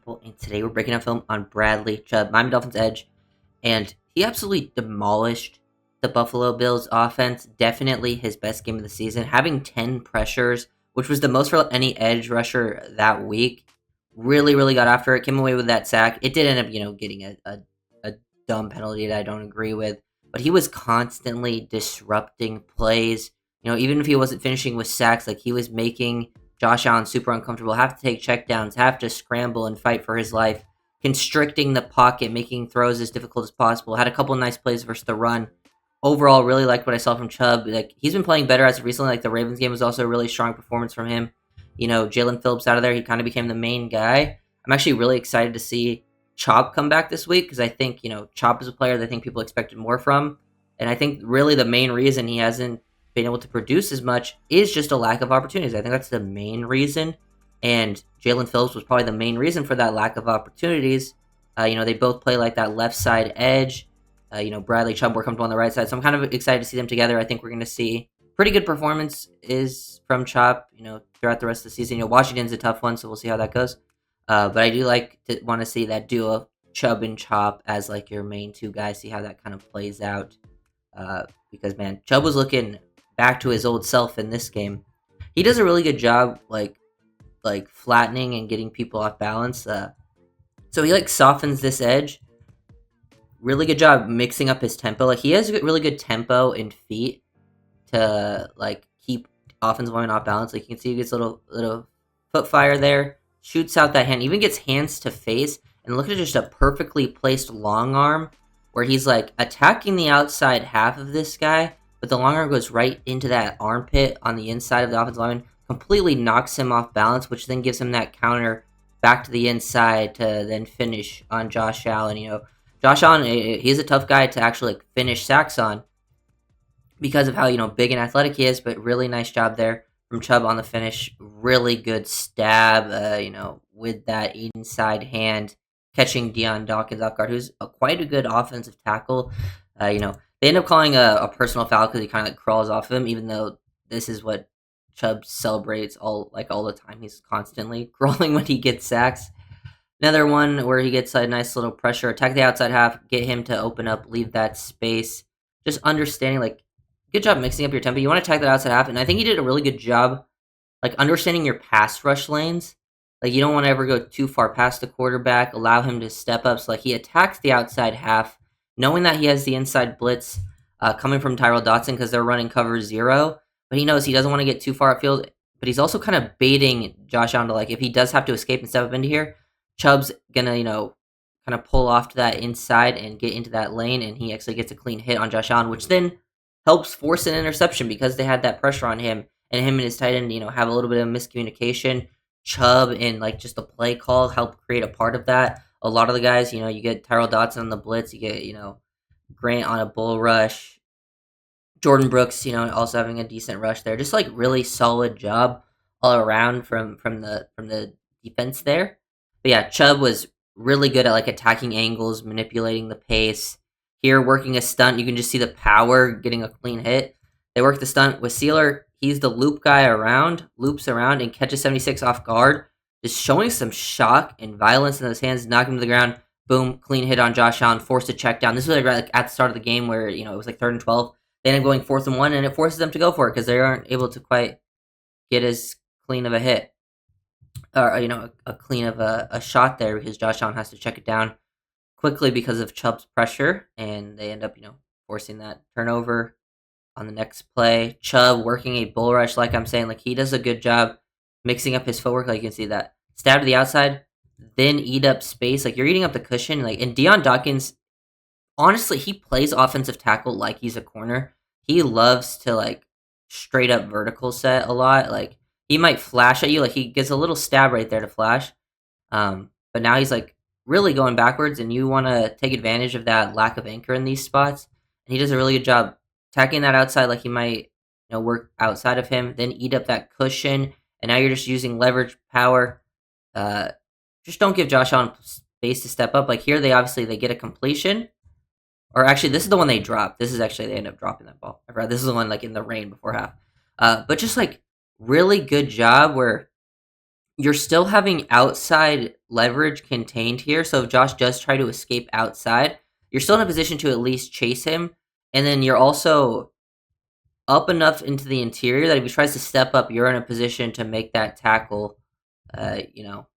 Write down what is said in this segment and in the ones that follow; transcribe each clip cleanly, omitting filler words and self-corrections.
people, and today we're breaking down film on Bradley Chubb, Miami Dolphins edge, and he absolutely demolished the Buffalo Bills offense. Definitely his best game of the season, having 10 pressures, which was the most for any edge rusher that week. Really, really got after it, came away with that sack. It did end up, getting a dumb penalty that I don't agree with, but he was constantly disrupting plays. Even if he wasn't finishing with sacks, like he was making Josh Allen super uncomfortable, have to take checkdowns, have to scramble and fight for his life, constricting the pocket, making throws as difficult as possible. Had a couple nice plays versus the run. Overall, really liked what I saw from Chubb. Like he's been playing better as of recently. Like the Ravens game was also a really strong performance from him. Jalen Phillips out of there, he kind of became the main guy. I'm actually really excited to see Chop come back this week because I think Chop is a player that I think people expected more from, and I think really the main reason he hasn't been able to produce as much is just a lack of opportunities. I think that's the main reason. And Jalen Phillips was probably the main reason for that lack of opportunities. They both play like that left side edge. Bradley Chubb, we're comfortable on the right side. So I'm kind of excited to see them together. I think we're going to see pretty good performance is from Chop, throughout the rest of the season. Washington's a tough one, so we'll see how that goes. But I do want to see that duo, Chubb and Chop, as like your main two guys, see how that kind of plays out. Because, man, Chubb was looking back to his old self in this game. He does a really good job, like flattening and getting people off balance. So he softens this edge. Really good job mixing up his tempo. Like he has really good tempo and feet to keep offensive line off balance. Like you can see, he gets a little foot fire there, shoots out that hand, even gets hands to face, and look at just a perfectly placed long arm where he's attacking the outside half of this guy. But the long arm goes right into that armpit on the inside of the offensive lineman, completely knocks him off balance, which then gives him that counter back to the inside to then finish on Josh Allen. Josh Allen, he's a tough guy to actually finish sacks on because of how, big and athletic he is, but really nice job there from Chubb on the finish. Really good stab, with that inside hand, catching Deion Dawkins off guard, who's quite a good offensive tackle. They end up calling a personal foul because he kind of crawls off of him, even though this is what Chubb celebrates all the time. He's constantly crawling when he gets sacks. Another one where he gets a nice little pressure, attack the outside half, get him to open up, leave that space. Just understanding, good job mixing up your tempo. You want to attack that outside half, and I think he did a really good job, understanding your pass rush lanes. You don't want to ever go too far past the quarterback, allow him to step up. So, he attacks the outside half, knowing that he has the inside blitz coming from Tyrell Dotson because they're running cover 0. But he knows he doesn't want to get too far upfield. But he's also kind of baiting Josh Allen to, if he does have to escape and step up into here, Chubb's going to, kind of pull off to that inside and get into that lane. And he actually gets a clean hit on Josh Allen, which then helps force an interception because they had that pressure on him. And him and his tight end, have a little bit of miscommunication. Chubb and, just the play call help create a part of that. A lot of the guys, you get Tyrell Dotson on the blitz. You get, Grant on a bull rush. Jordan Brooks, also having a decent rush there. Just really solid job all around from the defense there. But yeah, Chubb was really good at attacking angles, manipulating the pace. Here, working a stunt, you can just see the power getting a clean hit. They work the stunt with Sealer. He's the loop guy loops around and catches 76 off guard. Just showing some shock and violence in those hands, knock him to the ground. Boom, clean hit on Josh Allen, forced a check down. This was at the start of the game where, it was 3rd and 12. They end up going 4th and 1, and it forces them to go for it because they aren't able to quite get as clean of a hit. Or, a clean of a shot there because Josh Allen has to check it down quickly because of Chubb's pressure, and they end up, forcing that turnover on the next play. Chubb working a bull rush, like I'm saying, he does a good job mixing up his footwork. You can see that stab to the outside, then eat up space. You're eating up the cushion. And Deion Dawkins, honestly, he plays offensive tackle like he's a corner. He loves to straight up vertical set a lot. He might flash at you. He gets a little stab right there to flash. But now he's really going backwards, and you want to take advantage of that lack of anchor in these spots. And he does a really good job attacking that outside. He might work outside of him, then eat up that cushion. And now you're just using leverage power. Just don't give Josh Allen space to step up. Here, they get a completion. Or actually, this is the one they dropped. This is actually, they end up dropping that ball. I forgot. This is the one in the rain before half. But just really good job where you're still having outside leverage contained here. So if Josh does try to escape outside, you're still in a position to at least chase him. And then you're also up enough into the interior that if he tries to step up, you're in a position to make that tackle. You know,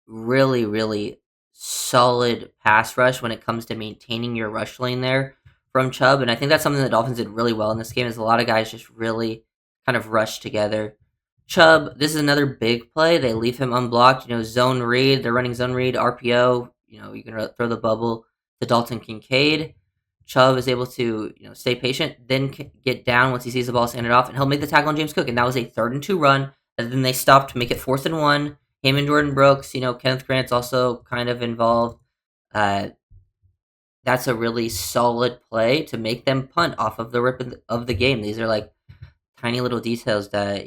really, really solid pass rush when it comes to maintaining your rush lane there from Chubb. And I think that's something the Dolphins did really well in this game. Is a lot of guys just really kind of rushed together. Chubb, this is another big play. They leave him unblocked. Zone read. They're running zone read, RPO. You can throw the bubble to Dalton Kincaid. Chubb is able to stay patient, then get down once he sees the ball, stand it off, and he'll make the tackle on James Cook. And that was a 3rd-and-2 run. And then they stopped to make it 4th-and-1. Him and Jordan Brooks, Kenneth Grant's also kind of involved. That's a really solid play to make them punt off of the rip of the game. These are like tiny little details that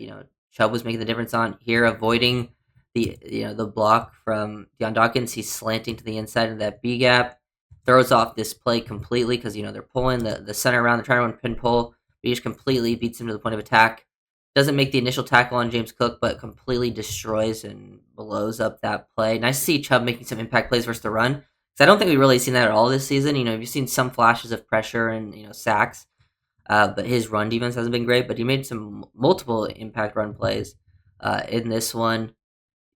Chubb was making the difference on here, avoiding the block from Deion Dawkins. He's slanting to the inside of that B gap, throws off this play completely because they're pulling the center around. They're trying to run pin pull. But he just completely beats him to the point of attack. Doesn't make the initial tackle on James Cook, but completely destroys and blows up that play. Nice to see Chubb making some impact plays versus the run. Because I don't think we've really seen that at all this season. You've seen some flashes of pressure and sacks. But his run defense hasn't been great. But he made some multiple impact run plays in this one.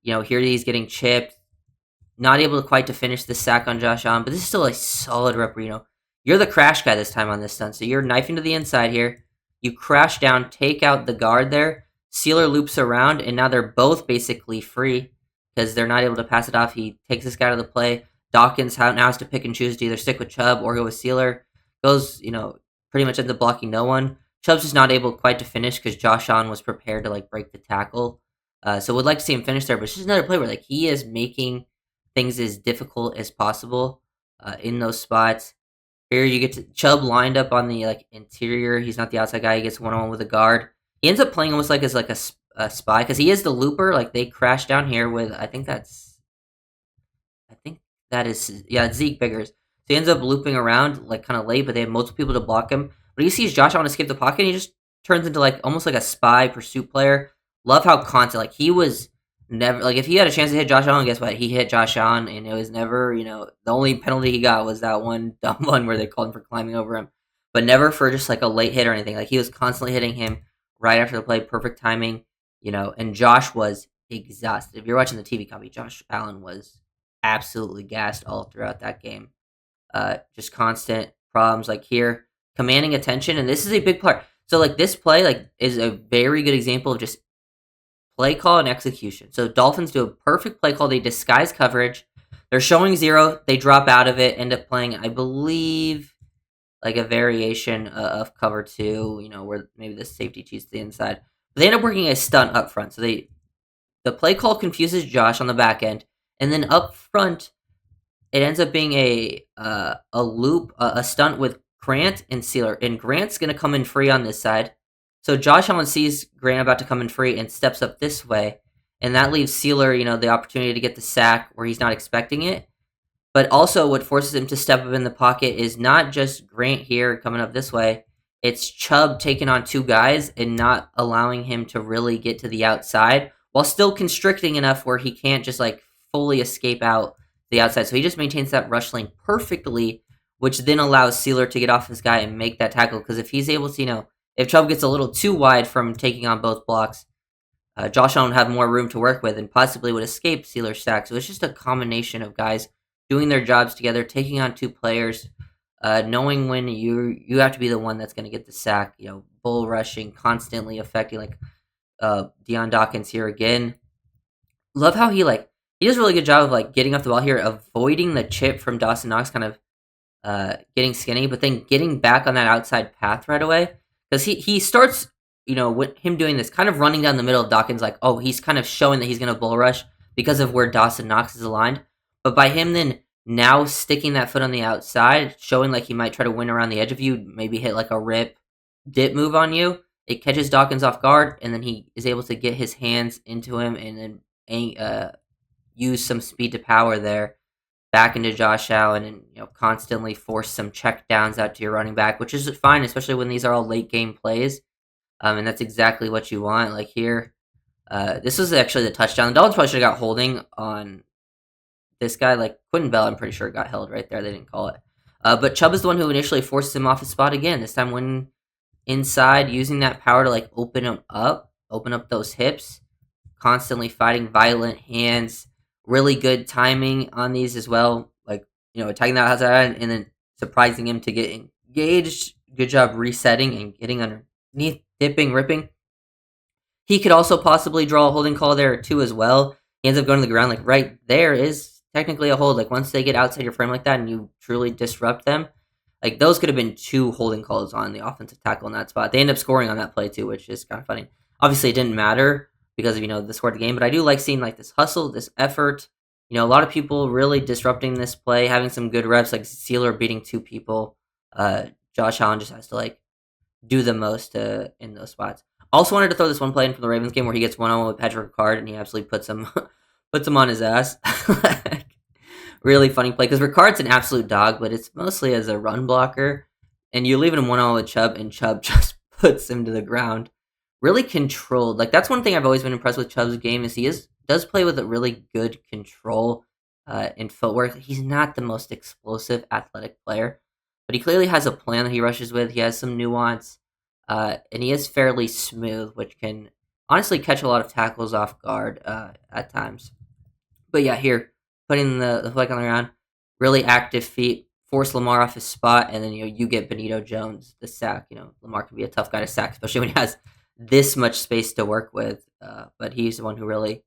Here he's getting chipped. Not able to quite to finish the sack on Josh Allen. But this is still a solid rep. You're the crash guy this time on this stunt. So you're knifing to the inside here. You crash down, take out the guard there. Sealer loops around. And now they're both basically free. Because they're not able to pass it off. He takes this guy out of the play. Dawkins now has to pick and choose to either stick with Chubb or go with Sealer. Goes, pretty much ends up blocking no one. Chubb's just not able quite to finish because Josh Allen was prepared to break the tackle. So would like to see him finish there, but it's just another play where he is making things as difficult as possible in those spots. Here you get to Chubb lined up on the interior. He's not the outside guy. He gets 1-on-1 with a guard. He ends up playing almost as a spy because he is the looper. They crash down here with I think that is Zeke Biggers. So he ends up looping around kind of late, but they have multiple people to block him. But he sees Josh Allen escape the pocket, and he just turns into almost like a spy pursuit player. Love how constant. He was never if he had a chance to hit Josh Allen, guess what? He hit Josh Allen, and it was never the only penalty he got was that one dumb one where they called him for climbing over him, but never for just a late hit or anything. He was constantly hitting him right after the play, perfect timing. And Josh was exhausted. If you're watching the TV copy, Josh Allen was absolutely gassed all throughout that game. Just constant problems here, commanding attention, and this is a big part. So this play is a very good example of just play call and execution. So Dolphins do a perfect play call. They disguise coverage. They're showing zero. They drop out of it. End up playing, I believe, a variation of cover 2. Where maybe the safety cheats to the inside. But they end up working a stunt up front. So the play call confuses Josh on the back end, and then up front, it ends up being a loop, a stunt with Grant and Sealer. And Grant's going to come in free on this side. So Josh Allen sees Grant about to come in free and steps up this way. And that leaves Sealer, the opportunity to get the sack where he's not expecting it. But also what forces him to step up in the pocket is not just Grant here coming up this way. It's Chubb taking on 2 guys and not allowing him to really get to the outside while still constricting enough where he can't just fully escape out the outside. So he just maintains that rush lane perfectly, which then allows Sealer to get off his guy and make that tackle. Because if he's able to, if Chubb gets a little too wide from taking on both blocks, Josh Allen would have more room to work with and possibly would escape Sealer's sack. So it's just a combination of guys doing their jobs together, taking on 2 players, knowing when you have to be the one that's going to get the sack, bull rushing, constantly affecting Deion Dawkins here again. Love how he does a really good job of getting off the ball here, avoiding the chip from Dawson Knox, kind of getting skinny, but then getting back on that outside path right away. Because he starts, with him doing this, kind of running down the middle of Dawkins, he's kind of showing that he's going to bull rush because of where Dawson Knox is aligned. But by him then now sticking that foot on the outside, showing he might try to win around the edge of you, maybe hit a rip dip move on you, it catches Dawkins off guard, and then he is able to get his hands into him and then use some speed to power there back into Josh Allen and constantly force some check downs out to your running back, which is fine, especially when these are all late game plays. And that's exactly what you want. Here, This was actually the touchdown. The Dolphins probably should have got holding on this guy. Like Quentin Bell, I'm pretty sure got held right there. They didn't call it. But Chubb is the one who initially forces him off his spot again. This time when inside, using that power to like open up those hips, constantly fighting violent hands, really good timing on these as well. Like, attacking that outside and then surprising him to get engaged. Good job resetting and getting underneath, dipping, ripping. He could also possibly draw a holding call there too as well. He ends up going to the ground. Like right there is technically a hold. Like once they get outside your frame like that and you truly disrupt them, like those could have been 2 holding calls on the offensive tackle in that spot. They end up scoring on that play too, which is kind of funny. Obviously, it didn't matter because of the score of the game, but I do like seeing like this hustle, this effort. A lot of people really disrupting this play, having some good reps, like Sealer beating 2 people. Josh Allen just has to like do the most in those spots. Also wanted to throw this one play in from the Ravens game where he gets one-on-one with Patrick Ricard and he absolutely puts him puts him on his ass. Really funny play because Ricard's an absolute dog, but it's mostly as a run blocker. And you're leaving him one-on-one with Chubb, and Chubb just puts him to the ground. Really controlled. Like that's one thing I've always been impressed with Chubb's game is does play with a really good control in footwork. He's not the most explosive athletic player, but he clearly has a plan that he rushes with. He has some nuance, and he is fairly smooth, which can honestly catch a lot of tackles off guard at times. But yeah, here putting the flag on the ground, really active feet, force Lamar off his spot, and then you get Benito Jones the sack. Lamar can be a tough guy to sack, especially when he has this much space to work with. But he's the one who really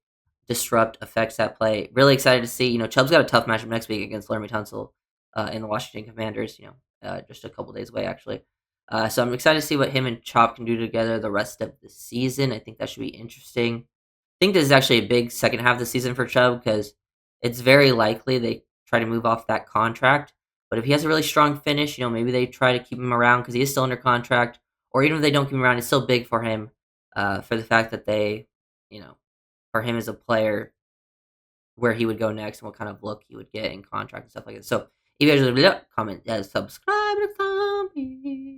affects that play. Really excited to see. Chubb's got a tough matchup next week against Laramie Tunsil in the Washington Commanders. Just a couple days away actually. So I'm excited to see what him and Chop can do together the rest of the season. I think that should be interesting. I think this is actually a big second half of the season for Chubb because it's very likely they try to move off that contract. But if he has a really strong finish, maybe they try to keep him around because he is still under contract. Or even if they don't keep him around, it's still big for him for the fact that they, for him as a player, where he would go next and what kind of look he would get in contract and stuff like that. So if you guys really comment, subscribe to the